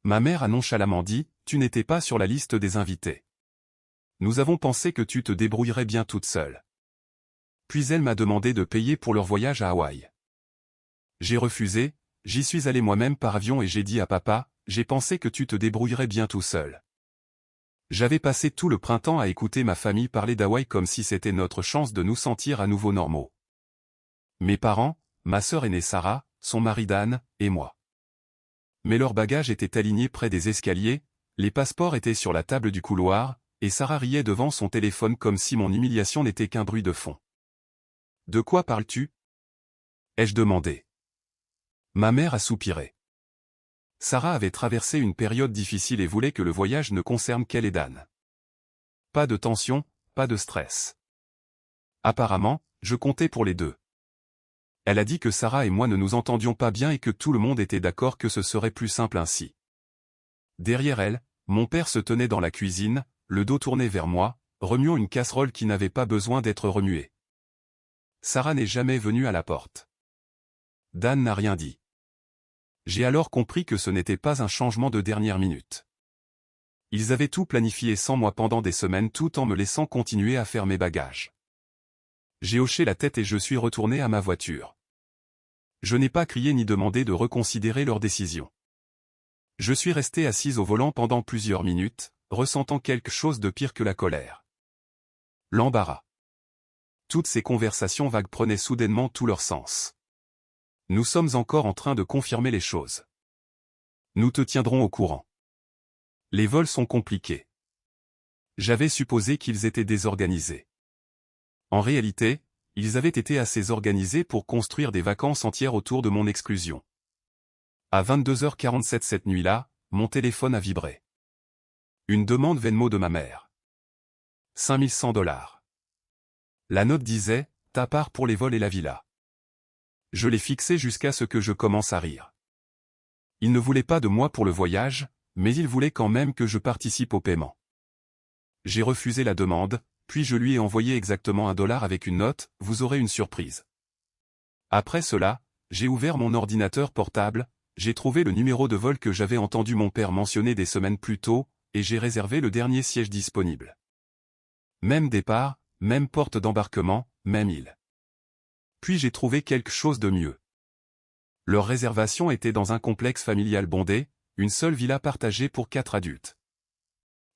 Ma mère a nonchalamment dit, tu n'étais pas sur la liste des invités. Nous avons pensé que tu te débrouillerais bien toute seule. Puis elle m'a demandé de payer pour leur voyage à Hawaï. J'ai refusé, j'y suis allé moi-même par avion et j'ai dit à papa, j'ai pensé que tu te débrouillerais bien tout seul. J'avais passé tout le printemps à écouter ma famille parler d'Hawaï comme si c'était notre chance de nous sentir à nouveau normaux. Mes parents, ma sœur aînée Sarah, son mari Dan, et moi. Mais leurs bagages étaient alignés près des escaliers, les passeports étaient sur la table du couloir, et Sarah riait devant son téléphone comme si mon humiliation n'était qu'un bruit de fond. « De quoi parles-tu » ai-je demandé. Ma mère a soupiré. Sarah avait traversé une période difficile et voulait que le voyage ne concerne qu'elle et Dan. Pas de tension, pas de stress. Apparemment, je comptais pour les deux. Elle a dit que Sarah et moi ne nous entendions pas bien et que tout le monde était d'accord que ce serait plus simple ainsi. Derrière elle, mon père se tenait dans la cuisine, le dos tourné vers moi, remuant une casserole qui n'avait pas besoin d'être remuée. Sarah n'est jamais venue à la porte. Dan n'a rien dit. J'ai alors compris que ce n'était pas un changement de dernière minute. Ils avaient tout planifié sans moi pendant des semaines tout en me laissant continuer à faire mes bagages. J'ai hoché la tête et je suis retourné à ma voiture. Je n'ai pas crié ni demandé de reconsidérer leur décision. Je suis resté assise au volant pendant plusieurs minutes, ressentant quelque chose de pire que la colère. L'embarras. Toutes ces conversations vagues prenaient soudainement tout leur sens. Nous sommes encore en train de confirmer les choses. Nous te tiendrons au courant. Les vols sont compliqués. J'avais supposé qu'ils étaient désorganisés. En réalité, ils avaient été assez organisés pour construire des vacances entières autour de mon exclusion. À 22h47 cette nuit-là, mon téléphone a vibré. Une demande Venmo de ma mère. 5100 $. La note disait, ta part pour les vols et la villa. Je l'ai fixé jusqu'à ce que je commence à rire. Il ne voulait pas de moi pour le voyage, mais il voulait quand même que je participe au paiement. J'ai refusé la demande, puis je lui ai envoyé exactement $1 avec une note, vous aurez une surprise. Après cela, j'ai ouvert mon ordinateur portable, j'ai trouvé le numéro de vol que j'avais entendu mon père mentionner des semaines plus tôt, et j'ai réservé le dernier siège disponible. Même départ, même porte d'embarquement, même île. Puis j'ai trouvé quelque chose de mieux. Leur réservation était dans un complexe familial bondé, une seule villa partagée pour 4 adultes.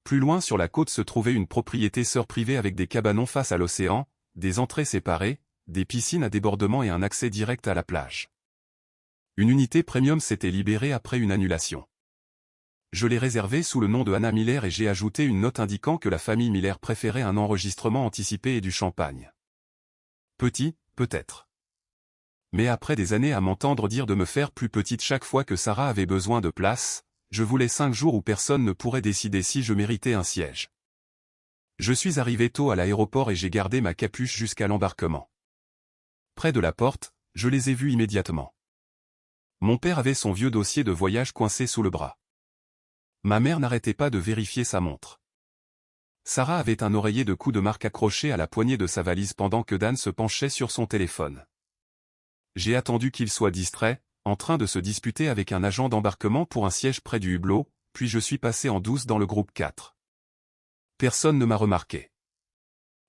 Plus loin sur la côte se trouvait une propriété sœur privée avec des cabanons face à l'océan, des entrées séparées, des piscines à débordement et un accès direct à la plage. Une unité premium s'était libérée après une annulation. Je l'ai réservée sous le nom de Anna Miller et j'ai ajouté une note indiquant que la famille Miller préférait un enregistrement anticipé et du champagne. Petit, peut-être. Mais après des années à m'entendre dire de me faire plus petite chaque fois que Sarah avait besoin de place, je voulais 5 jours où personne ne pourrait décider si je méritais un siège. Je suis arrivé tôt à l'aéroport et j'ai gardé ma capuche jusqu'à l'embarquement. Près de la porte, je les ai vus immédiatement. Mon père avait son vieux dossier de voyage coincé sous le bras. Ma mère n'arrêtait pas de vérifier sa montre. Sarah avait un oreiller de coups de marque accroché à la poignée de sa valise pendant que Dan se penchait sur son téléphone. J'ai attendu qu'il soit distrait, en train de se disputer avec un agent d'embarquement pour un siège près du hublot, puis je suis passé en douce dans le groupe 4. Personne ne m'a remarqué.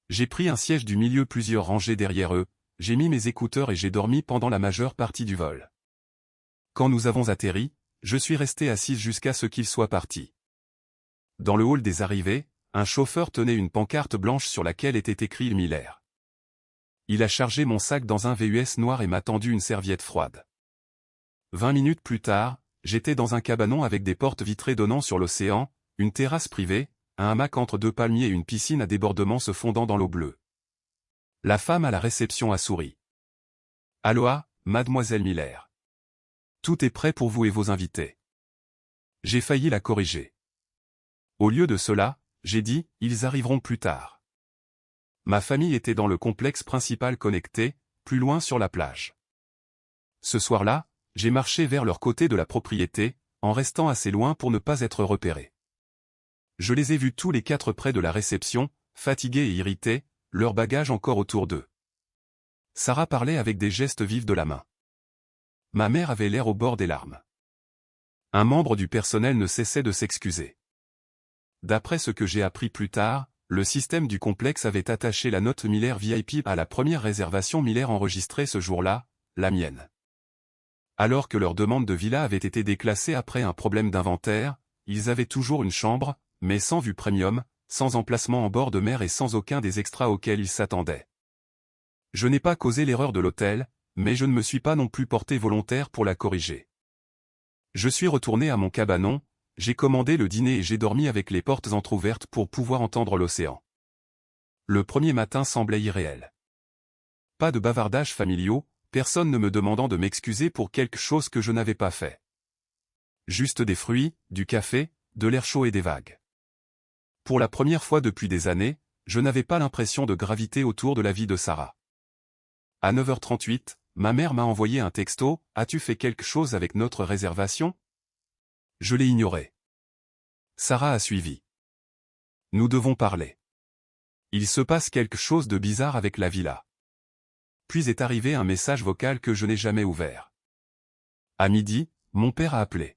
J'ai pris un siège du milieu plusieurs rangées derrière eux, j'ai mis mes écouteurs et j'ai dormi pendant la majeure partie du vol. Quand nous avons atterri, je suis resté assise jusqu'à ce qu'ils soient partis. Dans le hall des arrivées, un chauffeur tenait une pancarte blanche sur laquelle était écrit Miller. Il a chargé mon sac dans un VUS noir et m'a tendu une serviette froide. 20 minutes plus tard, j'étais dans un cabanon avec des portes vitrées donnant sur l'océan, une terrasse privée, un hamac entre 2 palmiers et une piscine à débordement se fondant dans l'eau bleue. La femme à la réception a souri. « Aloha, mademoiselle Miller. Tout est prêt pour vous et vos invités. » J'ai failli la corriger. Au lieu de cela, j'ai dit, ils arriveront plus tard. Ma famille était dans le complexe principal connecté, plus loin sur la plage. Ce soir-là, j'ai marché vers leur côté de la propriété, en restant assez loin pour ne pas être repéré. Je les ai vus tous les 4 près de la réception, fatigués et irrités, leurs bagages encore autour d'eux. Sarah parlait avec des gestes vifs de la main. Ma mère avait l'air au bord des larmes. Un membre du personnel ne cessait de s'excuser. D'après ce que j'ai appris plus tard, le système du complexe avait attaché la note Miller VIP à la première réservation Miller enregistrée ce jour-là, la mienne. Alors que leur demande de villa avait été déclassée après un problème d'inventaire, ils avaient toujours une chambre, mais sans vue premium, sans emplacement en bord de mer et sans aucun des extras auxquels ils s'attendaient. Je n'ai pas causé l'erreur de l'hôtel, mais je ne me suis pas non plus porté volontaire pour la corriger. Je suis retourné à mon cabanon, j'ai commandé le dîner et j'ai dormi avec les portes entr'ouvertes pour pouvoir entendre l'océan. Le premier matin semblait irréel. Pas de bavardages familiaux, personne ne me demandant de m'excuser pour quelque chose que je n'avais pas fait. Juste des fruits, du café, de l'air chaud et des vagues. Pour la première fois depuis des années, je n'avais pas l'impression de graviter autour de la vie de Sarah. À 9h38, ma mère m'a envoyé un texto, « As-tu fait quelque chose avec notre réservation ?» Je l'ai ignoré. Sarah a suivi. « Nous devons parler. Il se passe quelque chose de bizarre avec la villa. » Puis est arrivé un message vocal que je n'ai jamais ouvert. À midi, mon père a appelé.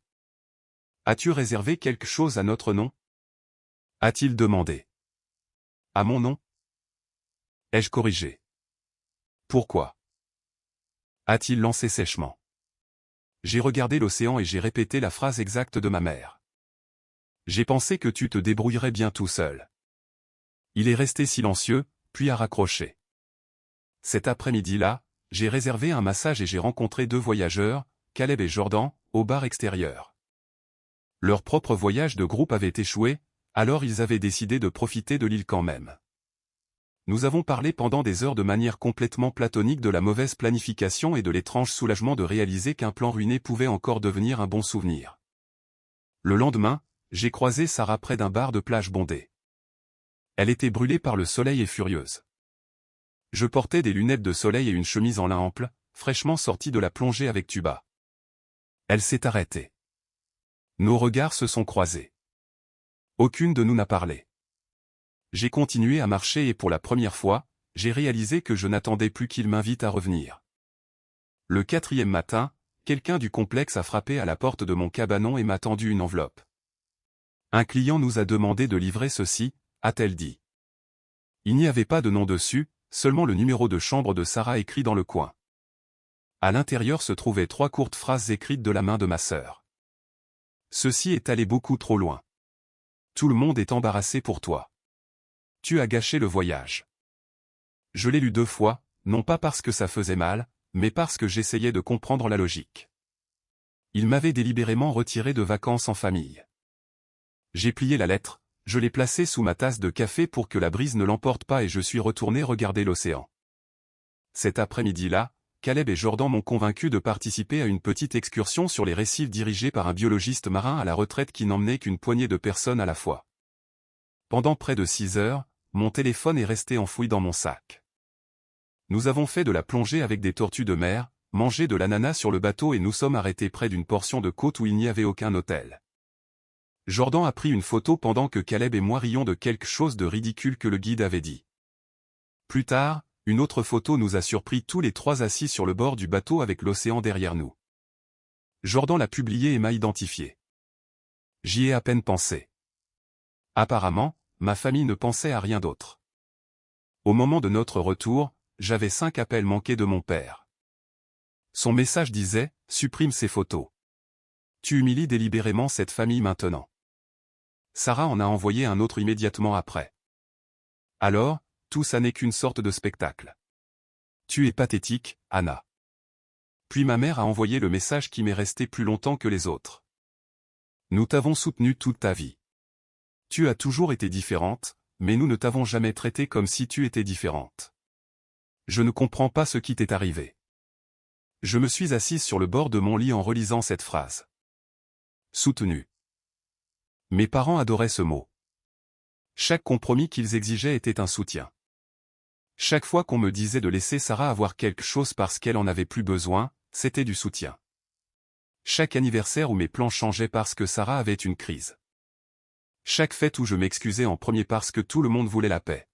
« As-tu réservé quelque chose à notre nom ?» a-t-il demandé. « À mon nom ?» ai-je corrigé. « Pourquoi ?» a-t-il lancé sèchement. J'ai regardé l'océan et j'ai répété la phrase exacte de ma mère. J'ai pensé que tu te débrouillerais bien tout seul. Il est resté silencieux, puis a raccroché. Cet après-midi-là, j'ai réservé un massage et j'ai rencontré 2 voyageurs, Caleb et Jordan, au bar extérieur. Leur propre voyage de groupe avait échoué, alors ils avaient décidé de profiter de l'île quand même. Nous avons parlé pendant des heures de manière complètement platonique de la mauvaise planification et de l'étrange soulagement de réaliser qu'un plan ruiné pouvait encore devenir un bon souvenir. Le lendemain, j'ai croisé Sarah près d'un bar de plage bondé. Elle était brûlée par le soleil et furieuse. Je portais des lunettes de soleil et une chemise en lin ample, fraîchement sortie de la plongée avec tuba. Elle s'est arrêtée. Nos regards se sont croisés. Aucune de nous n'a parlé. J'ai continué à marcher et pour la première fois, j'ai réalisé que je n'attendais plus qu'il m'invite à revenir. Le 4e matin, quelqu'un du complexe a frappé à la porte de mon cabanon et m'a tendu une enveloppe. Un client nous a demandé de livrer ceci, a-t-elle dit. Il n'y avait pas de nom dessus, seulement le numéro de chambre de Sarah écrit dans le coin. À l'intérieur se trouvaient 3 courtes phrases écrites de la main de ma sœur. Ceci est allé beaucoup trop loin. Tout le monde est embarrassé pour toi. Tu as gâché le voyage. Je l'ai lu 2 fois, non pas parce que ça faisait mal, mais parce que j'essayais de comprendre la logique. Il m'avait délibérément retiré de vacances en famille. J'ai plié la lettre, je l'ai placée sous ma tasse de café pour que la brise ne l'emporte pas et je suis retourné regarder l'océan. Cet après-midi-là, Caleb et Jordan m'ont convaincu de participer à une petite excursion sur les récifs dirigée par un biologiste marin à la retraite qui n'emmenait qu'une poignée de personnes à la fois. Pendant près de 6 heures, mon téléphone est resté enfoui dans mon sac. Nous avons fait de la plongée avec des tortues de mer, mangé de l'ananas sur le bateau et nous sommes arrêtés près d'une portion de côte où il n'y avait aucun hôtel. Jordan a pris une photo pendant que Caleb et moi rions de quelque chose de ridicule que le guide avait dit. Plus tard, une autre photo nous a surpris tous les 3 assis sur le bord du bateau avec l'océan derrière nous. Jordan l'a publié et m'a identifié. J'y ai à peine pensé. Apparemment, ma famille ne pensait à rien d'autre. Au moment de notre retour, j'avais 5 appels manqués de mon père. Son message disait « Supprime ces photos. Tu humilies délibérément cette famille maintenant. » Sarah en a envoyé un autre immédiatement après. Alors, tout ça n'est qu'une sorte de spectacle. Tu es pathétique, Anna. Puis ma mère a envoyé le message qui m'est resté plus longtemps que les autres. Nous t'avons soutenu toute ta vie. Tu as toujours été différente, mais nous ne t'avons jamais traité comme si tu étais différente. Je ne comprends pas ce qui t'est arrivé. Je me suis assise sur le bord de mon lit en relisant cette phrase. Soutenu. Mes parents adoraient ce mot. Chaque compromis qu'ils exigeaient était un soutien. Chaque fois qu'on me disait de laisser Sarah avoir quelque chose parce qu'elle en avait plus besoin, c'était du soutien. Chaque anniversaire où mes plans changeaient parce que Sarah avait une crise. Chaque fête où je m'excusais en premier parce que tout le monde voulait la paix.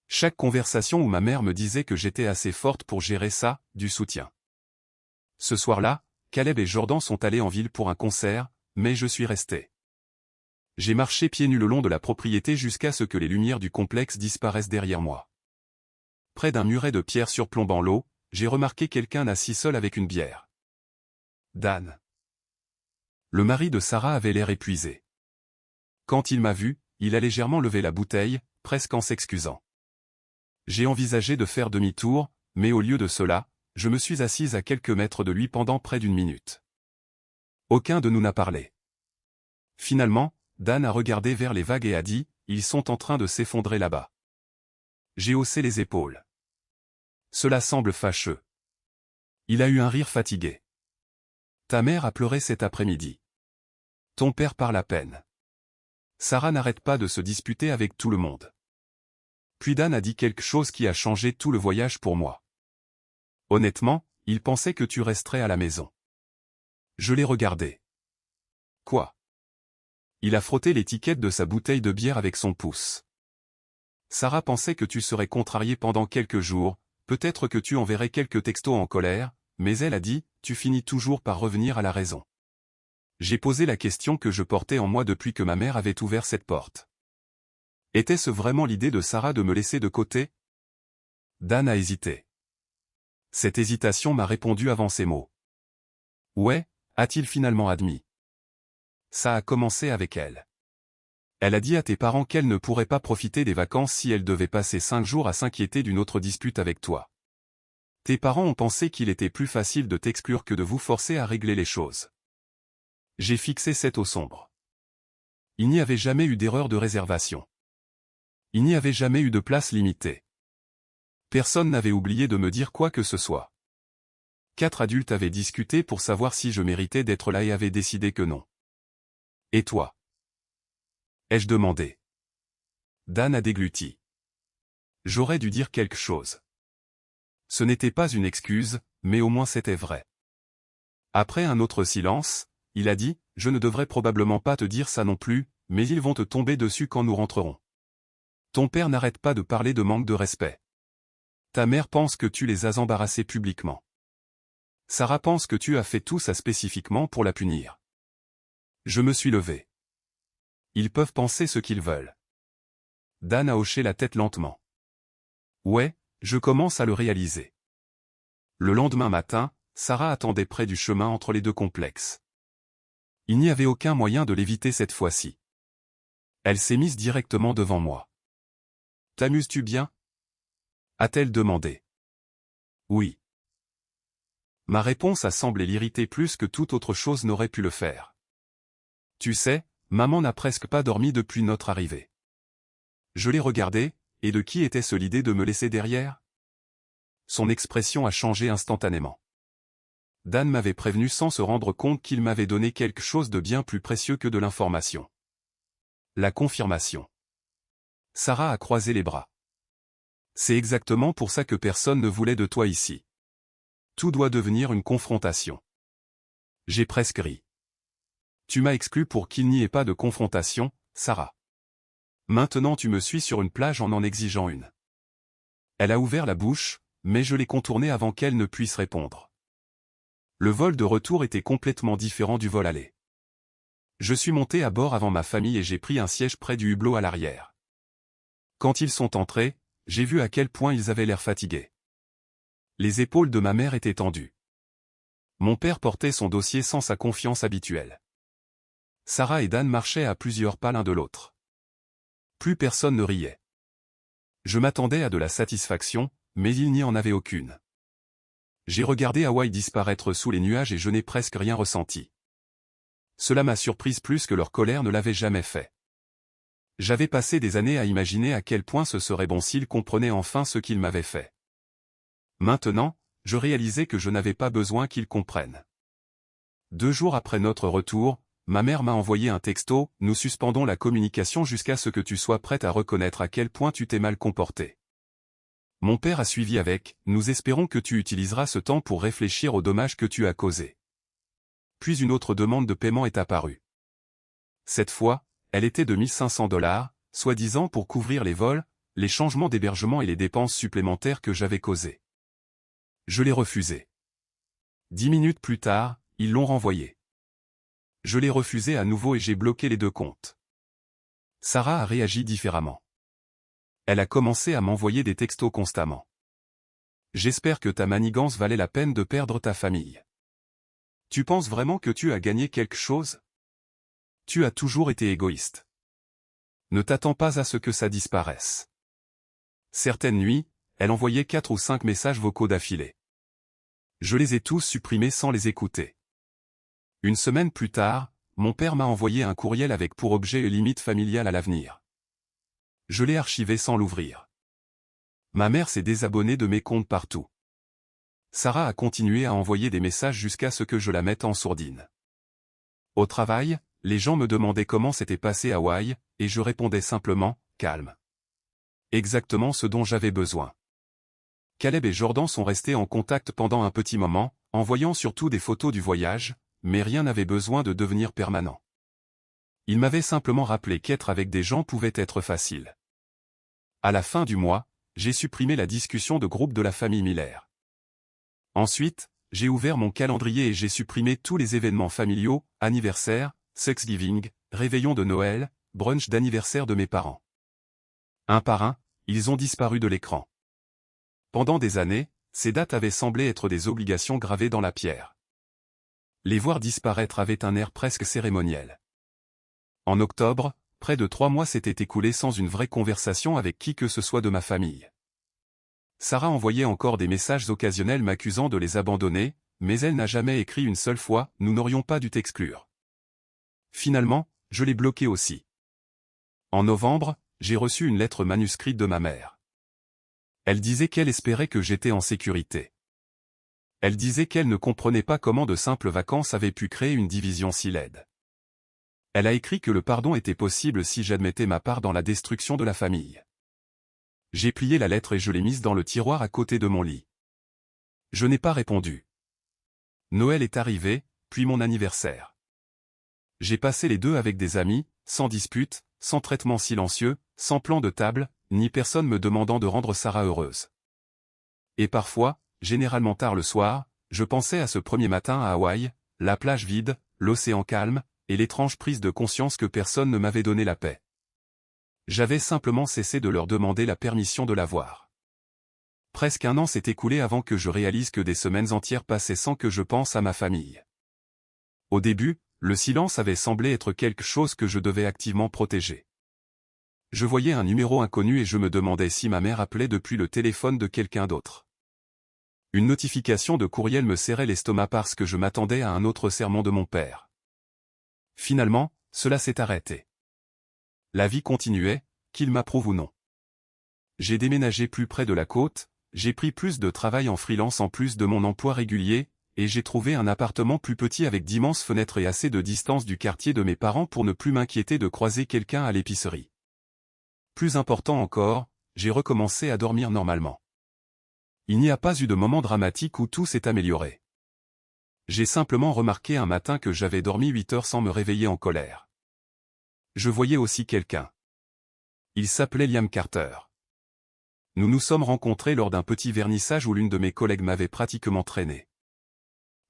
Chaque conversation où ma mère me disait que j'étais assez forte pour gérer ça, du soutien. Ce soir-là, Caleb et Jordan sont allés en ville pour un concert, mais je suis resté. J'ai marché pieds nus le long de la propriété jusqu'à ce que les lumières du complexe disparaissent derrière moi. Près d'un muret de pierre surplombant l'eau, j'ai remarqué quelqu'un assis seul avec une bière. Dan. Le mari de Sarah avait l'air épuisé. Quand il m'a vu, il a légèrement levé la bouteille, presque en s'excusant. J'ai envisagé de faire demi-tour, mais au lieu de cela, je me suis assise à quelques mètres de lui pendant près d'une minute. Aucun de nous n'a parlé. Finalement, Dan a regardé vers les vagues et a dit, « Ils sont en train de s'effondrer là-bas. » J'ai haussé les épaules. Cela semble fâcheux. Il a eu un rire fatigué. Ta mère a pleuré cet après-midi. Ton père parle à peine. Sarah n'arrête pas de se disputer avec tout le monde. Puis Dan a dit quelque chose qui a changé tout le voyage pour moi. Honnêtement, il pensait que tu resterais à la maison. Je l'ai regardé. Quoi? Il a frotté l'étiquette de sa bouteille de bière avec son pouce. Sarah pensait que tu serais contrarié pendant quelques jours, peut-être que tu enverrais quelques textos en colère, mais elle a dit, tu finis toujours par revenir à la raison. J'ai posé la question que je portais en moi depuis que ma mère avait ouvert cette porte. Était-ce vraiment l'idée de Sarah de me laisser de côté? Dan a hésité. Cette hésitation m'a répondu avant ces mots. Ouais, a-t-il finalement admis. Ça a commencé avec elle. Elle a dit à tes parents qu'elle ne pourrait pas profiter des vacances si elle devait passer 5 jours à s'inquiéter d'une autre dispute avec toi. Tes parents ont pensé qu'il était plus facile de t'exclure que de vous forcer à régler les choses. J'ai fixé cette eau sombre. Il n'y avait jamais eu d'erreur de réservation. Il n'y avait jamais eu de place limitée. Personne n'avait oublié de me dire quoi que ce soit. 4 adultes avaient discuté pour savoir si je méritais d'être là et avaient décidé que non. Et toi? Ai-je demandé. Dan a dégluti. J'aurais dû dire quelque chose. Ce n'était pas une excuse, mais au moins c'était vrai. Après un autre silence, il a dit, je ne devrais probablement pas te dire ça non plus, mais ils vont te tomber dessus quand nous rentrerons. Ton père n'arrête pas de parler de manque de respect. Ta mère pense que tu les as embarrassés publiquement. Sarah pense que tu as fait tout ça spécifiquement pour la punir. Je me suis levé. Ils peuvent penser ce qu'ils veulent. Dan a hoché la tête lentement. Ouais, je commence à le réaliser. Le lendemain matin, Sarah attendait près du chemin entre les deux complexes. Il n'y avait aucun moyen de l'éviter cette fois-ci. Elle s'est mise directement devant moi. T'amuses-tu bien? A-t-elle demandé. Oui. Ma réponse a semblé l'irriter plus que toute autre chose n'aurait pu le faire. Tu sais, maman n'a presque pas dormi depuis notre arrivée. Je l'ai regardée, et de qui était-ce l'idée de me laisser derrière? Son expression a changé instantanément. Dan m'avait prévenu sans se rendre compte qu'il m'avait donné quelque chose de bien plus précieux que de l'information. La confirmation. Sarah a croisé les bras. C'est exactement pour ça que personne ne voulait de toi ici. Tout doit devenir une confrontation. J'ai presque ri. Tu m'as exclu pour qu'il n'y ait pas de confrontation, Sarah. Maintenant tu me suis sur une plage en exigeant une. Elle a ouvert la bouche, mais je l'ai contournée avant qu'elle ne puisse répondre. Le vol de retour était complètement différent du vol aller. Je suis monté à bord avant ma famille et j'ai pris un siège près du hublot à l'arrière. Quand ils sont entrés, j'ai vu à quel point ils avaient l'air fatigués. Les épaules de ma mère étaient tendues. Mon père portait son dossier sans sa confiance habituelle. Sarah et Dan marchaient à plusieurs pas l'un de l'autre. Plus personne ne riait. Je m'attendais à de la satisfaction, mais il n'y en avait aucune. J'ai regardé Hawaï disparaître sous les nuages et je n'ai presque rien ressenti. Cela m'a surprise plus que leur colère ne l'avait jamais fait. J'avais passé des années à imaginer à quel point ce serait bon s'ils comprenaient enfin ce qu'ils m'avaient fait. Maintenant, je réalisais que je n'avais pas besoin qu'ils comprennent. 2 jours après notre retour, ma mère m'a envoyé un texto, nous suspendons la communication jusqu'à ce que tu sois prête à reconnaître à quel point tu t'es mal comporté. Mon père a suivi avec, nous espérons que tu utiliseras ce temps pour réfléchir aux dommages que tu as causés. Puis une autre demande de paiement est apparue. Cette fois, elle était de $1500, soi-disant pour couvrir les vols, les changements d'hébergement et les dépenses supplémentaires que j'avais causées. Je l'ai refusé. 10 minutes plus tard, ils l'ont renvoyé. Je l'ai refusé à nouveau et j'ai bloqué les 2 comptes. Sarah a réagi différemment. Elle a commencé à m'envoyer des textos constamment. J'espère que ta manigance valait la peine de perdre ta famille. Tu penses vraiment que tu as gagné quelque chose? Tu as toujours été égoïste. Ne t'attends pas à ce que ça disparaisse. Certaines nuits, elle envoyait 4 ou 5 messages vocaux d'affilée. Je les ai tous supprimés sans les écouter. Une semaine plus tard, mon père m'a envoyé un courriel avec pour objet une limite familiale à l'avenir. Je l'ai archivé sans l'ouvrir. Ma mère s'est désabonnée de mes comptes partout. Sarah a continué à envoyer des messages jusqu'à ce que je la mette en sourdine. Au travail, les gens me demandaient comment s'était passé Hawaï, et je répondais simplement, calme. Exactement ce dont j'avais besoin. Caleb et Jordan sont restés en contact pendant un petit moment, envoyant surtout des photos du voyage, mais rien n'avait besoin de devenir permanent. Ils m'avaient simplement rappelé qu'être avec des gens pouvait être facile. À la fin du mois, j'ai supprimé la discussion de groupe de la famille Miller. Ensuite, j'ai ouvert mon calendrier et j'ai supprimé tous les événements familiaux, anniversaires, Thanksgiving, réveillon de Noël, brunch d'anniversaire de mes parents. Un par un, ils ont disparu de l'écran. Pendant des années, ces dates avaient semblé être des obligations gravées dans la pierre. Les voir disparaître avait un air presque cérémoniel. En octobre, près de 3 mois s'étaient écoulés sans une vraie conversation avec qui que ce soit de ma famille. Sarah envoyait encore des messages occasionnels m'accusant de les abandonner, mais elle n'a jamais écrit une seule fois « Nous n'aurions pas dû t'exclure ». Finalement, je l'ai bloquée aussi. En novembre, j'ai reçu une lettre manuscrite de ma mère. Elle disait qu'elle espérait que j'étais en sécurité. Elle disait qu'elle ne comprenait pas comment de simples vacances avaient pu créer une division si laide. Elle a écrit que le pardon était possible si j'admettais ma part dans la destruction de la famille. J'ai plié la lettre et je l'ai mise dans le tiroir à côté de mon lit. Je n'ai pas répondu. Noël est arrivé, puis mon anniversaire. J'ai passé les 2 avec des amis, sans dispute, sans traitement silencieux, sans plan de table, ni personne me demandant de rendre Sarah heureuse. Et parfois, généralement tard le soir, je pensais à ce premier matin à Hawaï, la plage vide, l'océan calme, et l'étrange prise de conscience que personne ne m'avait donné la paix. J'avais simplement cessé de leur demander la permission de la voir. Presque un an s'est écoulé avant que je réalise que des semaines entières passaient sans que je pense à ma famille. Au début, le silence avait semblé être quelque chose que je devais activement protéger. Je voyais un numéro inconnu et je me demandais si ma mère appelait depuis le téléphone de quelqu'un d'autre. Une notification de courriel me serrait l'estomac parce que je m'attendais à un autre sermon de mon père. Finalement, cela s'est arrêté. La vie continuait, qu'il m'approuve ou non. J'ai déménagé plus près de la côte, j'ai pris plus de travail en freelance en plus de mon emploi régulier, et j'ai trouvé un appartement plus petit avec d'immenses fenêtres et assez de distance du quartier de mes parents pour ne plus m'inquiéter de croiser quelqu'un à l'épicerie. Plus important encore, j'ai recommencé à dormir normalement. Il n'y a pas eu de moment dramatique où tout s'est amélioré. J'ai simplement remarqué un matin que j'avais dormi 8 heures sans me réveiller en colère. Je voyais aussi quelqu'un. Il s'appelait Liam Carter. Nous nous sommes rencontrés lors d'un petit vernissage où l'une de mes collègues m'avait pratiquement traîné.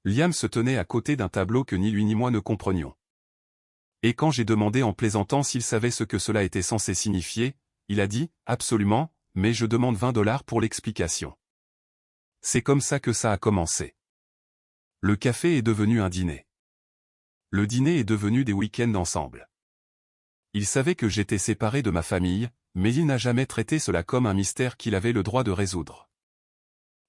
Liam se tenait à côté d'un tableau que ni lui ni moi ne comprenions. Et quand j'ai demandé en plaisantant s'il savait ce que cela était censé signifier, il a dit « Absolument, mais je demande $20 pour l'explication. » C'est comme ça que ça a commencé. Le café est devenu un dîner. Le dîner est devenu des week-ends ensemble. Il savait que j'étais séparé de ma famille, mais il n'a jamais traité cela comme un mystère qu'il avait le droit de résoudre.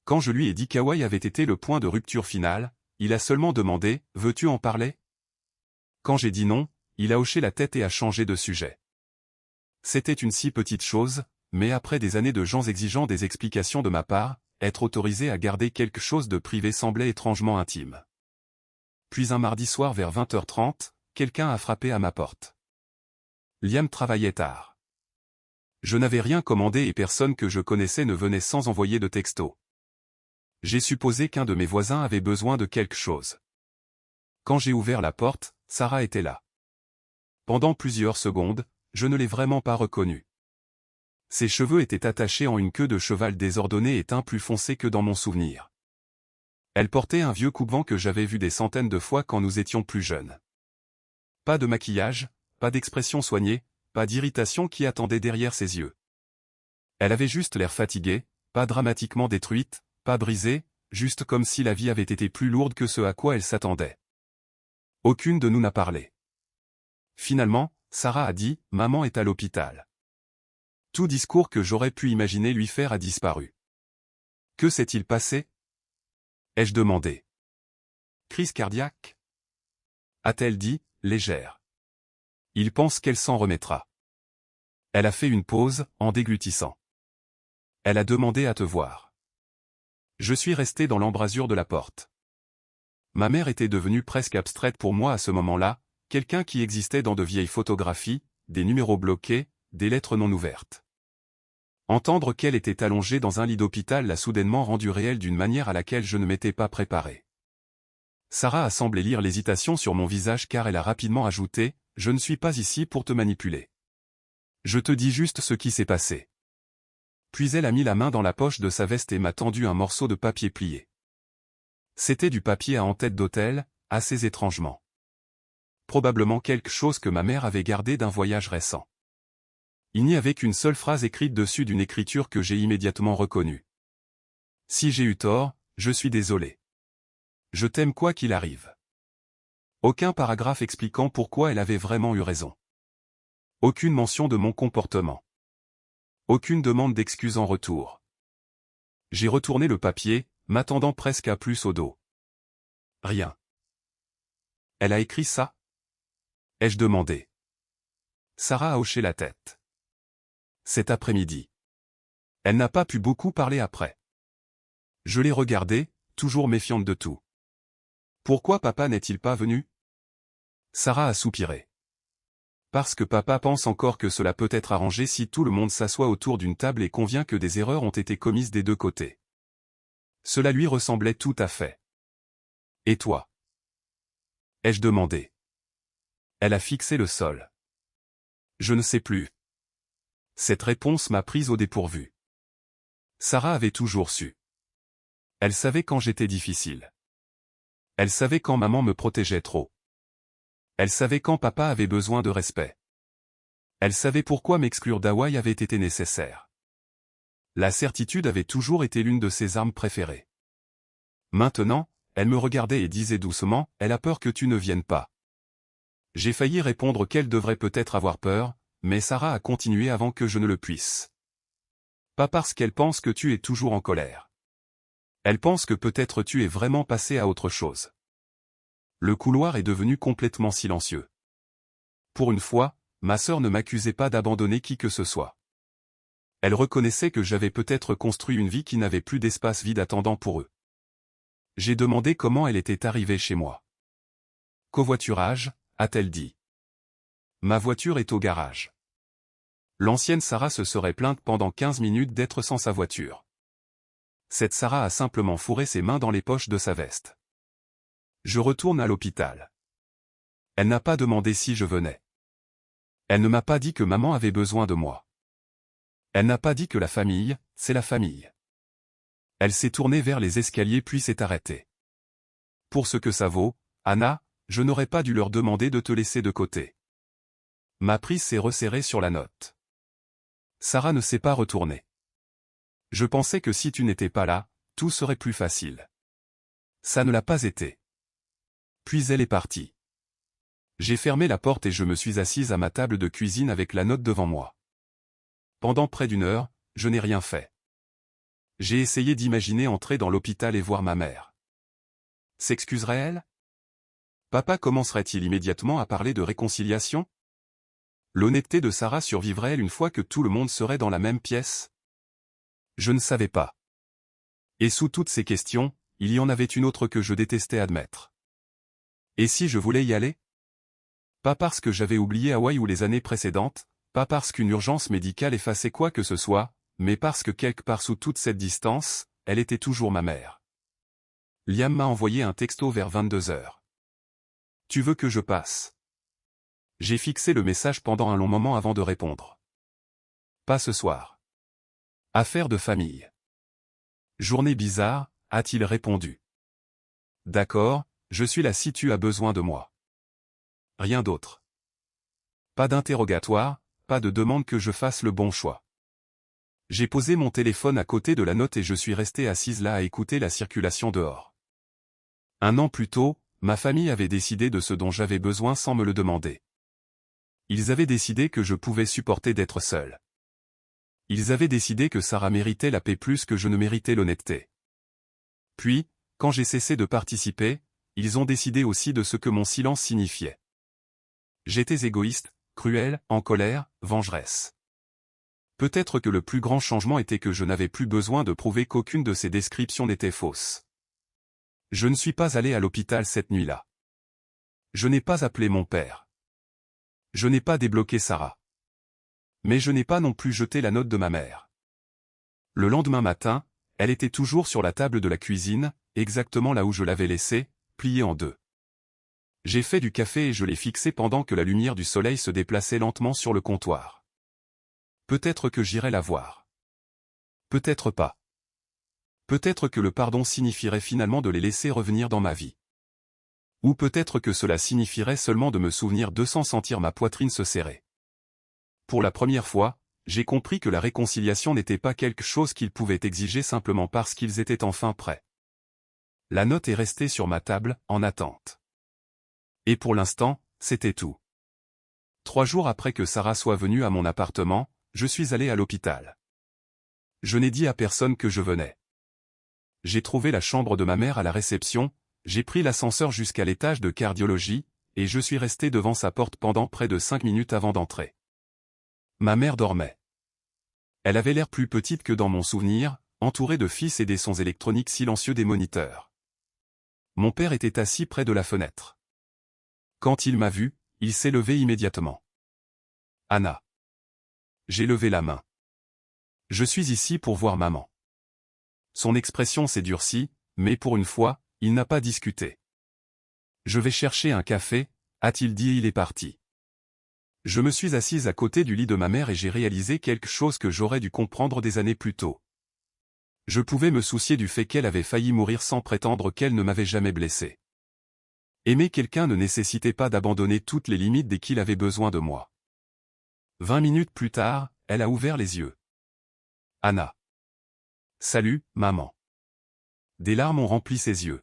Quand je lui ai dit qu'Hawaï avait été le point de rupture final, il a seulement demandé « Veux-tu en parler ?» Quand j'ai dit non, il a hoché la tête et a changé de sujet. C'était une si petite chose, mais après des années de gens exigeant des explications de ma part, être autorisé à garder quelque chose de privé semblait étrangement intime. Puis un mardi soir vers 20h30, quelqu'un a frappé à ma porte. Liam travaillait tard. Je n'avais rien commandé et personne que je connaissais ne venait sans envoyer de texto. J'ai supposé qu'un de mes voisins avait besoin de quelque chose. Quand j'ai ouvert la porte, Sarah était là. Pendant plusieurs secondes, je ne l'ai vraiment pas reconnue. Ses cheveux étaient attachés en une queue de cheval désordonnée et teint plus foncé que dans mon souvenir. Elle portait un vieux coupe-vent que j'avais vu des centaines de fois quand nous étions plus jeunes. Pas de maquillage, pas d'expression soignée, pas d'irritation qui attendait derrière ses yeux. Elle avait juste l'air fatiguée, pas dramatiquement détruite, pas brisée, juste comme si la vie avait été plus lourde que ce à quoi elle s'attendait. Aucune de nous n'a parlé. Finalement, Sarah a dit « Maman est à l'hôpital ». Tout discours que j'aurais pu imaginer lui faire a disparu. Que s'est-il passé? Ai-je demandé. Crise cardiaque? A-t-elle dit, légère. Il pense qu'elle s'en remettra. Elle a fait une pause, en déglutissant. Elle a demandé à te voir. Je suis resté dans l'embrasure de la porte. Ma mère était devenue presque abstraite pour moi à ce moment-là, quelqu'un qui existait dans de vieilles photographies, des numéros bloqués, des lettres non ouvertes. Entendre qu'elle était allongée dans un lit d'hôpital l'a soudainement rendue réelle d'une manière à laquelle je ne m'étais pas préparé. Sarah a semblé lire l'hésitation sur mon visage car elle a rapidement ajouté « Je ne suis pas ici pour te manipuler. Je te dis juste ce qui s'est passé. » Puis elle a mis la main dans la poche de sa veste et m'a tendu un morceau de papier plié. C'était du papier à en-tête d'hôtel, assez étrangement. Probablement quelque chose que ma mère avait gardé d'un voyage récent. Il n'y avait qu'une seule phrase écrite dessus d'une écriture que j'ai immédiatement reconnue. Si j'ai eu tort, je suis désolé. Je t'aime quoi qu'il arrive. Aucun paragraphe expliquant pourquoi elle avait vraiment eu raison. Aucune mention de mon comportement. Aucune demande d'excuse en retour. J'ai retourné le papier, m'attendant presque à plus au dos. Rien. Elle a écrit ça? Ai-je demandé. Sarah a hoché la tête. Cet après-midi. Elle n'a pas pu beaucoup parler après. Je l'ai regardée, toujours méfiante de tout. Pourquoi papa n'est-il pas venu? Sarah a soupiré. Parce que papa pense encore que cela peut être arrangé si tout le monde s'assoit autour d'une table et convient que des erreurs ont été commises des deux côtés. Cela lui ressemblait tout à fait. Et toi? Ai-je demandé. Elle a fixé le sol. Je ne sais plus. Cette réponse m'a prise au dépourvu. Sarah avait toujours su. Elle savait quand j'étais difficile. Elle savait quand maman me protégeait trop. Elle savait quand papa avait besoin de respect. Elle savait pourquoi m'exclure d'Hawaï avait été nécessaire. La certitude avait toujours été l'une de ses armes préférées. Maintenant, elle me regardait et disait doucement, « Elle a peur que tu ne viennes pas. » J'ai failli répondre qu'elle devrait peut-être avoir peur, mais Sarah a continué avant que je ne le puisse. Pas parce qu'elle pense que tu es toujours en colère. Elle pense que peut-être tu es vraiment passé à autre chose. Le couloir est devenu complètement silencieux. Pour une fois, ma sœur ne m'accusait pas d'abandonner qui que ce soit. Elle reconnaissait que j'avais peut-être construit une vie qui n'avait plus d'espace vide attendant pour eux. J'ai demandé comment elle était arrivée chez moi. Covoiturage, a-t-elle dit. Ma voiture est au garage. L'ancienne Sarah se serait plainte pendant 15 minutes d'être sans sa voiture. Cette Sarah a simplement fourré ses mains dans les poches de sa veste. Je retourne à l'hôpital. Elle n'a pas demandé si je venais. Elle ne m'a pas dit que maman avait besoin de moi. Elle n'a pas dit que la famille, c'est la famille. Elle s'est tournée vers les escaliers puis s'est arrêtée. Pour ce que ça vaut, Anna, je n'aurais pas dû leur demander de te laisser de côté. Ma prise s'est resserrée sur la note. Sarah ne s'est pas retournée. Je pensais que si tu n'étais pas là, tout serait plus facile. Ça ne l'a pas été. Puis elle est partie. J'ai fermé la porte et je me suis assise à ma table de cuisine avec la note devant moi. Pendant près d'une heure, je n'ai rien fait. J'ai essayé d'imaginer entrer dans l'hôpital et voir ma mère. S'excuserait-elle? Papa commencerait-il immédiatement à parler de réconciliation? L'honnêteté de Sarah survivrait-elle une fois que tout le monde serait dans la même pièce? Je ne savais pas. Et sous toutes ces questions, il y en avait une autre que je détestais admettre. Et si je voulais y aller? Pas parce que j'avais oublié Hawaï ou les années précédentes, pas parce qu'une urgence médicale effaçait quoi que ce soit, mais parce que quelque part sous toute cette distance, elle était toujours ma mère. Liam m'a envoyé un texto vers 22 heures. Tu veux que je passe? J'ai fixé le message pendant un long moment avant de répondre. Pas ce soir. Affaire de famille. Journée bizarre, a-t-il répondu. D'accord, je suis là si tu as besoin de moi. Rien d'autre. Pas d'interrogatoire, pas de demande que je fasse le bon choix. J'ai posé mon téléphone à côté de la note et je suis resté assise là à écouter la circulation dehors. 1 an plus tôt, ma famille avait décidé de ce dont j'avais besoin sans me le demander. Ils avaient décidé que je pouvais supporter d'être seul. Ils avaient décidé que Sarah méritait la paix plus que je ne méritais l'honnêteté. Puis, quand j'ai cessé de participer, ils ont décidé aussi de ce que mon silence signifiait. J'étais égoïste, cruel, en colère, vengeresse. Peut-être que le plus grand changement était que je n'avais plus besoin de prouver qu'aucune de ces descriptions n'était fausse. Je ne suis pas allé à l'hôpital cette nuit-là. Je n'ai pas appelé mon père. Je n'ai pas débloqué Sarah. Mais je n'ai pas non plus jeté la note de ma mère. Le lendemain matin, elle était toujours sur la table de la cuisine, exactement là où je l'avais laissée, pliée en deux. J'ai fait du café et je l'ai fixé pendant que la lumière du soleil se déplaçait lentement sur le comptoir. Peut-être que j'irai la voir. Peut-être pas. Peut-être que le pardon signifierait finalement de les laisser revenir dans ma vie. Ou peut-être que cela signifierait seulement de me souvenir d'eux sans sentir ma poitrine se serrer. Pour la première fois, j'ai compris que la réconciliation n'était pas quelque chose qu'ils pouvaient exiger simplement parce qu'ils étaient enfin prêts. La note est restée sur ma table, en attente. Et pour l'instant, c'était tout. 3 jours après que Sarah soit venue à mon appartement, je suis allé à l'hôpital. Je n'ai dit à personne que je venais. J'ai trouvé la chambre de ma mère à la réception, j'ai pris l'ascenseur jusqu'à l'étage de cardiologie, et je suis resté devant sa porte pendant près de 5 minutes avant d'entrer. Ma mère dormait. Elle avait l'air plus petite que dans mon souvenir, entourée de fils et des sons électroniques silencieux des moniteurs. Mon père était assis près de la fenêtre. Quand il m'a vu, il s'est levé immédiatement. Anna. J'ai levé la main. Je suis ici pour voir maman. Son expression s'est durcie, mais pour une fois, il n'a pas discuté. Je vais chercher un café, a-t-il dit et il est parti. Je me suis assise à côté du lit de ma mère et j'ai réalisé quelque chose que j'aurais dû comprendre des années plus tôt. Je pouvais me soucier du fait qu'elle avait failli mourir sans prétendre qu'elle ne m'avait jamais blessé. Aimer quelqu'un ne nécessitait pas d'abandonner toutes les limites dès qu'il avait besoin de moi. 20 minutes plus tard, elle a ouvert les yeux. Anna. Salut, maman. Des larmes ont rempli ses yeux.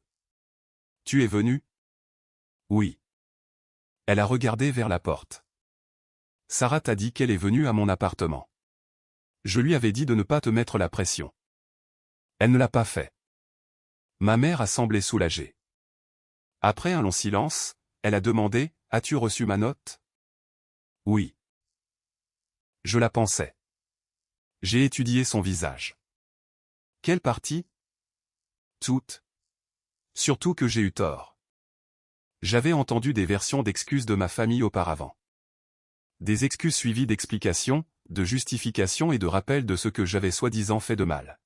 Tu es venue? Oui. Elle a regardé vers la porte. Sarah t'a dit qu'elle est venue à mon appartement. Je lui avais dit de ne pas te mettre la pression. Elle ne l'a pas fait. Ma mère a semblé soulagée. Après un long silence, elle a demandé, as-tu reçu ma note? Oui. Je la pensais. J'ai étudié son visage. Quelle partie? Toute. Surtout que j'ai eu tort. J'avais entendu des versions d'excuses de ma famille auparavant. Des excuses suivies d'explications, de justifications et de rappels de ce que j'avais soi-disant fait de mal.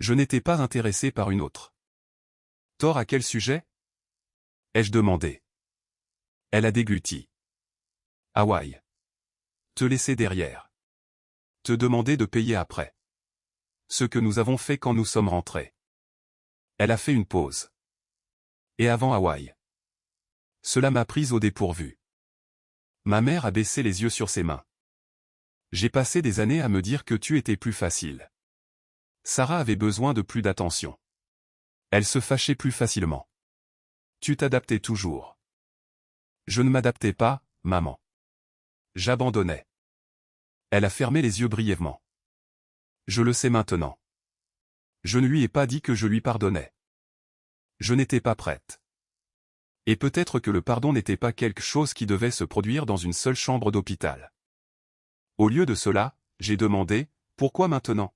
Je n'étais pas intéressé par une autre. Tort à quel sujet? Ai-je demandé. Elle a dégluti. Hawaï. Te laisser derrière. Te demander de payer après. Ce que nous avons fait quand nous sommes rentrés. Elle a fait une pause. Et avant Hawaï. Cela m'a prise au dépourvu. Ma mère a baissé les yeux sur ses mains. J'ai passé des années à me dire que tu étais plus facile. Sarah avait besoin de plus d'attention. Elle se fâchait plus facilement. Tu t'adaptais toujours. Je ne m'adaptais pas, maman. J'abandonnais. Elle a fermé les yeux brièvement. Je le sais maintenant. Je ne lui ai pas dit que je lui pardonnais. Je n'étais pas prête. Et peut-être que le pardon n'était pas quelque chose qui devait se produire dans une seule chambre d'hôpital. Au lieu de cela, j'ai demandé, pourquoi maintenant?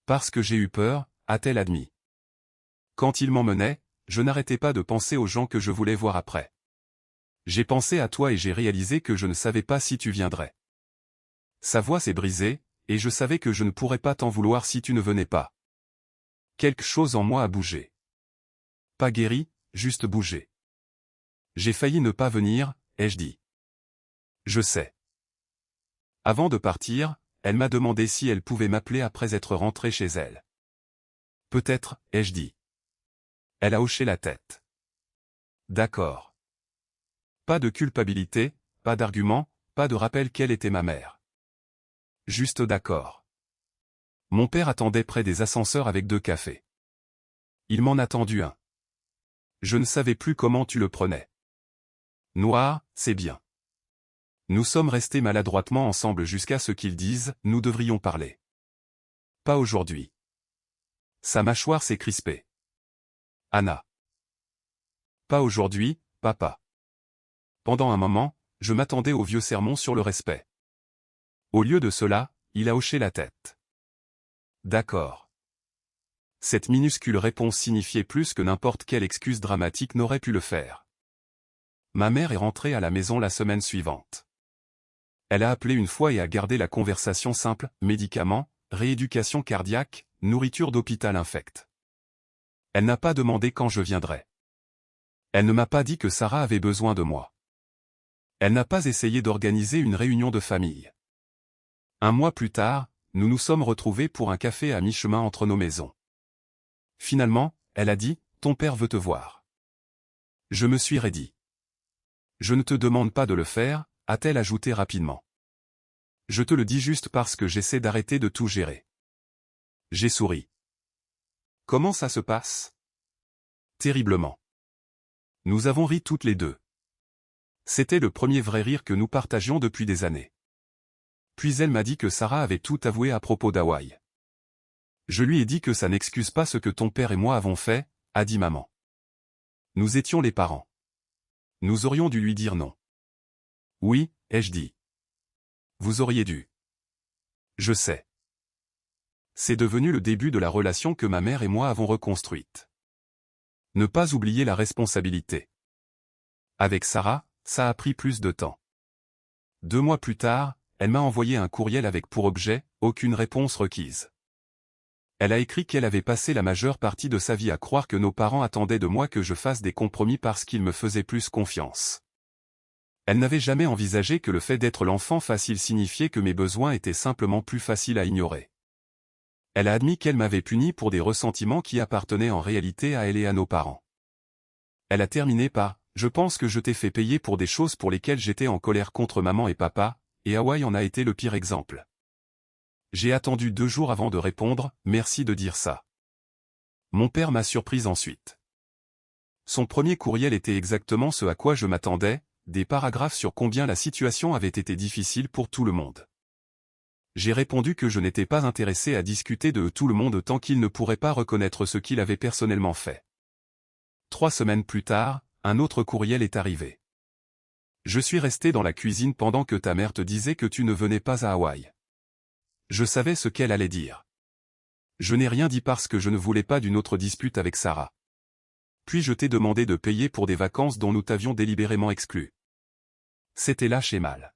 Parce que j'ai eu peur, a-t-elle admis. Quand il m'emmenait, je n'arrêtais pas de penser aux gens que je voulais voir après. J'ai pensé à toi et j'ai réalisé que je ne savais pas si tu viendrais. Sa voix s'est brisée, et je savais que je ne pourrais pas t'en vouloir si tu ne venais pas. Quelque chose en moi a bougé. Pas guéri, juste bougé. J'ai failli ne pas venir, ai-je dit. Je sais. Avant de partir, elle m'a demandé si elle pouvait m'appeler après être rentrée chez elle. Peut-être, ai-je dit. Elle a hoché la tête. D'accord. Pas de culpabilité, pas d'argument, pas de rappel qu'elle était ma mère. Juste d'accord. Mon père attendait près des ascenseurs avec 2 cafés. Il m'en a tendu un. Je ne savais plus comment tu le prenais. Noir, c'est bien. Nous sommes restés maladroitement ensemble jusqu'à ce qu'ils disent « nous devrions parler ». Pas aujourd'hui. Sa mâchoire s'est crispée. Anna. Pas aujourd'hui, papa. Pendant un moment, je m'attendais au vieux sermon sur le respect. Au lieu de cela, il a hoché la tête. D'accord. Cette minuscule réponse signifiait plus que n'importe quelle excuse dramatique n'aurait pu le faire. Ma mère est rentrée à la maison la semaine suivante. Elle a appelé une fois et a gardé la conversation simple, médicaments, rééducation cardiaque, nourriture d'hôpital infecte. Elle n'a pas demandé quand je viendrais. Elle ne m'a pas dit que Sarah avait besoin de moi. Elle n'a pas essayé d'organiser une réunion de famille. Un mois plus tard, nous nous sommes retrouvés pour un café à mi-chemin entre nos maisons. Finalement, elle a dit, « Ton père veut te voir. » Je me suis raidi. « Je ne te demande pas de le faire », a-t-elle ajouté rapidement. « Je te le dis juste parce que j'essaie d'arrêter de tout gérer. » J'ai souri. « Comment ça se passe ?» Terriblement. Nous avons ri toutes les deux. C'était le premier vrai rire que nous partagions depuis des années. Puis elle m'a dit que Sarah avait tout avoué à propos d'Hawaï. Je lui ai dit que ça n'excuse pas ce que ton père et moi avons fait, a dit maman. Nous étions les parents. Nous aurions dû lui dire non. Oui, ai-je dit. Vous auriez dû. Je sais. C'est devenu le début de la relation que ma mère et moi avons reconstruite. Ne pas oublier la responsabilité. Avec Sarah, ça a pris plus de temps. 2 mois plus tard, elle m'a envoyé un courriel avec pour objet « Aucune réponse requise ». Elle a écrit qu'elle avait passé la majeure partie de sa vie à croire que nos parents attendaient de moi que je fasse des compromis parce qu'ils me faisaient plus confiance. Elle n'avait jamais envisagé que le fait d'être l'enfant facile signifiait que mes besoins étaient simplement plus faciles à ignorer. Elle a admis qu'elle m'avait puni pour des ressentiments qui appartenaient en réalité à elle et à nos parents. Elle a terminé par « Je pense que je t'ai fait payer pour des choses pour lesquelles j'étais en colère contre maman et papa, et Hawaï en a été le pire exemple. » J'ai attendu 2 jours avant de répondre « Merci de dire ça ». Mon père m'a surprise ensuite. Son premier courriel était exactement ce à quoi je m'attendais, des paragraphes sur combien la situation avait été difficile pour tout le monde. J'ai répondu que je n'étais pas intéressé à discuter de tout le monde tant qu'il ne pourrait pas reconnaître ce qu'il avait personnellement fait. 3 semaines plus tard, un autre courriel est arrivé. Je suis resté dans la cuisine pendant que ta mère te disait que tu ne venais pas à Hawaï. Je savais ce qu'elle allait dire. Je n'ai rien dit parce que je ne voulais pas d'une autre dispute avec Sarah. Puis je t'ai demandé de payer pour des vacances dont nous t'avions délibérément exclus. C'était lâche et mal.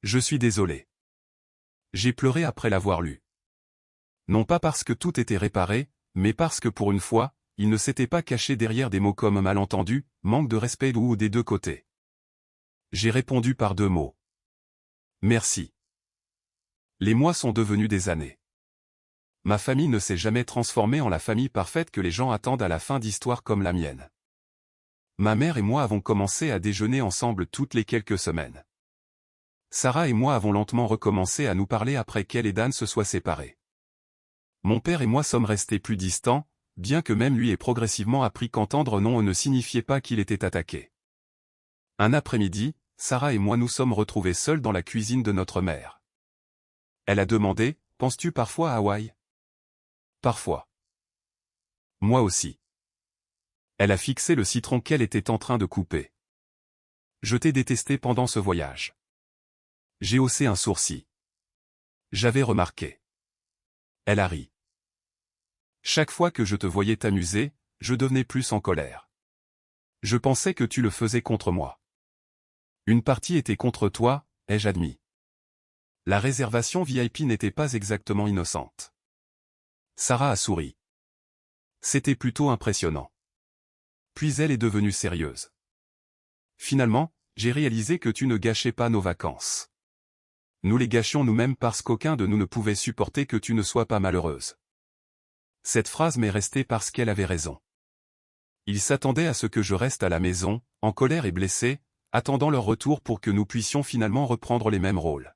Je suis désolé. J'ai pleuré après l'avoir lu. Non pas parce que tout était réparé, mais parce que pour une fois, il ne s'était pas caché derrière des mots comme malentendu, manque de respect ou des 2 côtés. J'ai répondu par 2 mots. Merci. Les mois sont devenus des années. Ma famille ne s'est jamais transformée en la famille parfaite que les gens attendent à la fin d'histoires comme la mienne. Ma mère et moi avons commencé à déjeuner ensemble toutes les quelques semaines. Sarah et moi avons lentement recommencé à nous parler après qu'elle et Dan se soient séparés. Mon père et moi sommes restés plus distants, bien que même lui ait progressivement appris qu'entendre non ne signifiait pas qu'il était attaqué. Un après-midi, Sarah et moi nous sommes retrouvés seuls dans la cuisine de notre mère. Elle a demandé, « Penses-tu parfois à Hawaï ?» Parfois. Moi aussi. Elle a fixé le citron qu'elle était en train de couper. Je t'ai détesté pendant ce voyage. J'ai haussé un sourcil. J'avais remarqué. Elle a ri. Chaque fois que je te voyais t'amuser, je devenais plus en colère. Je pensais que tu le faisais contre moi. Une partie était contre toi, ai-je admis. La réservation VIP n'était pas exactement innocente. Sarah a souri. C'était plutôt impressionnant. Puis elle est devenue sérieuse. Finalement, j'ai réalisé que tu ne gâchais pas nos vacances. Nous les gâchions nous-mêmes parce qu'aucun de nous ne pouvait supporter que tu ne sois pas malheureuse. Cette phrase m'est restée parce qu'elle avait raison. Ils s'attendaient à ce que je reste à la maison, en colère et blessé, attendant leur retour pour que nous puissions finalement reprendre les mêmes rôles.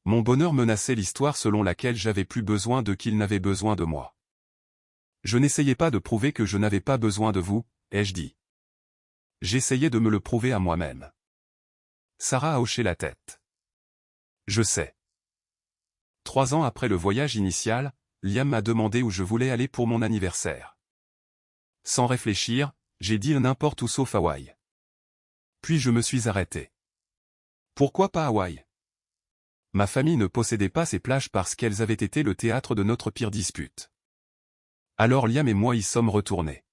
Mon bonheur menaçait l'histoire selon laquelle j'avais plus besoin d'eux qu'ils n'avaient besoin de moi. Je n'essayais pas de prouver que je n'avais pas besoin de vous, ai-je dit. J'essayais de me le prouver à moi-même. Sarah a hoché la tête. Je sais. 3 ans après le voyage initial, Liam m'a demandé où je voulais aller pour mon anniversaire. Sans réfléchir, j'ai dit n'importe où sauf Hawaï. Puis je me suis arrêté. Pourquoi pas Hawaï? Ma famille ne possédait pas ces plages parce qu'elles avaient été le théâtre de notre pire dispute. Alors Liam et moi y sommes retournés.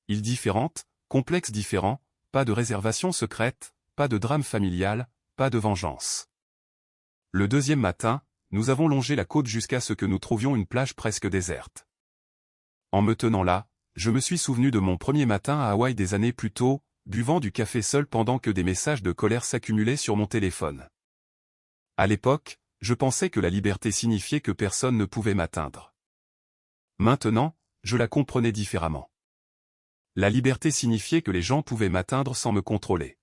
Îles différentes, complexes différents, pas de réservation secrète, pas de drame familial, pas de vengeance. Le deuxième matin, nous avons longé la côte jusqu'à ce que nous trouvions une plage presque déserte. En me tenant là, je me suis souvenu de mon premier matin à Hawaï des années plus tôt, buvant du café seul pendant que des messages de colère s'accumulaient sur mon téléphone. À l'époque, je pensais que la liberté signifiait que personne ne pouvait m'atteindre. Maintenant, je la comprenais différemment. La liberté signifiait que les gens pouvaient m'atteindre sans me contrôler.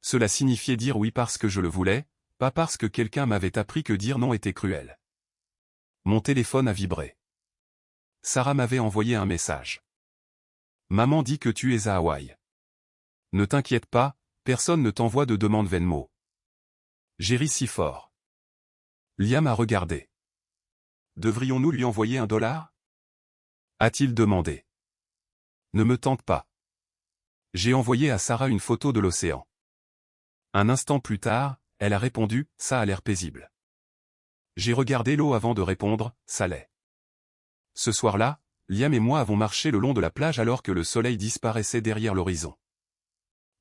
Cela signifiait dire oui parce que je le voulais, pas parce que quelqu'un m'avait appris que dire non était cruel. Mon téléphone a vibré. Sarah m'avait envoyé un message. Maman dit que tu es à Hawaï. Ne t'inquiète pas, personne ne t'envoie de demande Venmo. J'ai ri si fort. Liam a regardé. Devrions-nous lui envoyer $1? A-t-il demandé. Ne me tente pas. J'ai envoyé à Sarah une photo de l'océan. Un instant plus tard, elle a répondu, ça a l'air paisible. J'ai regardé l'eau avant de répondre, ça l'est. Ce soir-là, Liam et moi avons marché le long de la plage alors que le soleil disparaissait derrière l'horizon.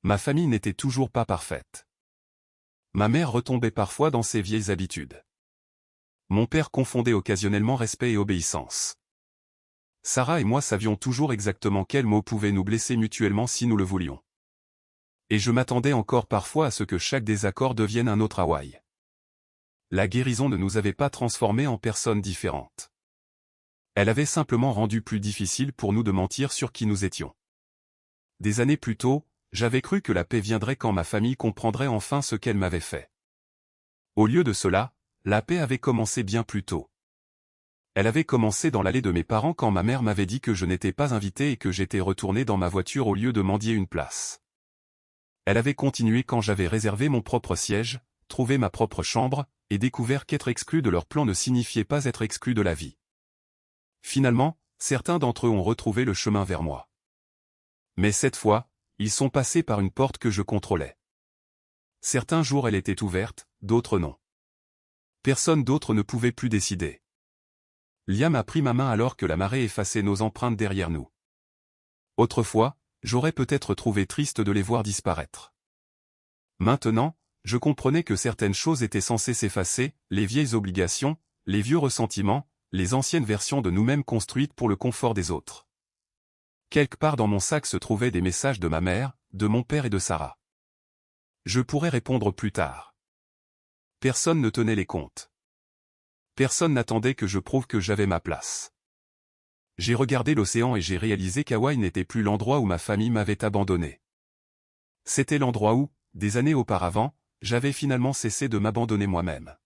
Ma famille n'était toujours pas parfaite. Ma mère retombait parfois dans ses vieilles habitudes. Mon père confondait occasionnellement respect et obéissance. Sarah et moi savions toujours exactement quels mots pouvaient nous blesser mutuellement si nous le voulions. Et je m'attendais encore parfois à ce que chaque désaccord devienne un autre Hawaï. La guérison ne nous avait pas transformés en personnes différentes. Elle avait simplement rendu plus difficile pour nous de mentir sur qui nous étions. Des années plus tôt, j'avais cru que la paix viendrait quand ma famille comprendrait enfin ce qu'elle m'avait fait. Au lieu de cela, la paix avait commencé bien plus tôt. Elle avait commencé dans l'allée de mes parents quand ma mère m'avait dit que je n'étais pas invité et que j'étais retourné dans ma voiture au lieu de mendier une place. Elle avait continué quand j'avais réservé mon propre siège, trouvé ma propre chambre, et découvert qu'être exclu de leur plan ne signifiait pas être exclu de la vie. Finalement, certains d'entre eux ont retrouvé le chemin vers moi. Mais cette fois, ils sont passés par une porte que je contrôlais. Certains jours elle était ouverte, d'autres non. Personne d'autre ne pouvait plus décider. Liam a pris ma main alors que la marée effaçait nos empreintes derrière nous. Autrefois, j'aurais peut-être trouvé triste de les voir disparaître. Maintenant, je comprenais que certaines choses étaient censées s'effacer, les vieilles obligations, les vieux ressentiments, les anciennes versions de nous-mêmes construites pour le confort des autres. Quelque part dans mon sac se trouvaient des messages de ma mère, de mon père et de Sarah. Je pourrais répondre plus tard. Personne ne tenait les comptes. Personne n'attendait que je prouve que j'avais ma place. J'ai regardé l'océan et j'ai réalisé qu'Hawaï n'était plus l'endroit où ma famille m'avait abandonné. C'était l'endroit où, des années auparavant, j'avais finalement cessé de m'abandonner moi-même.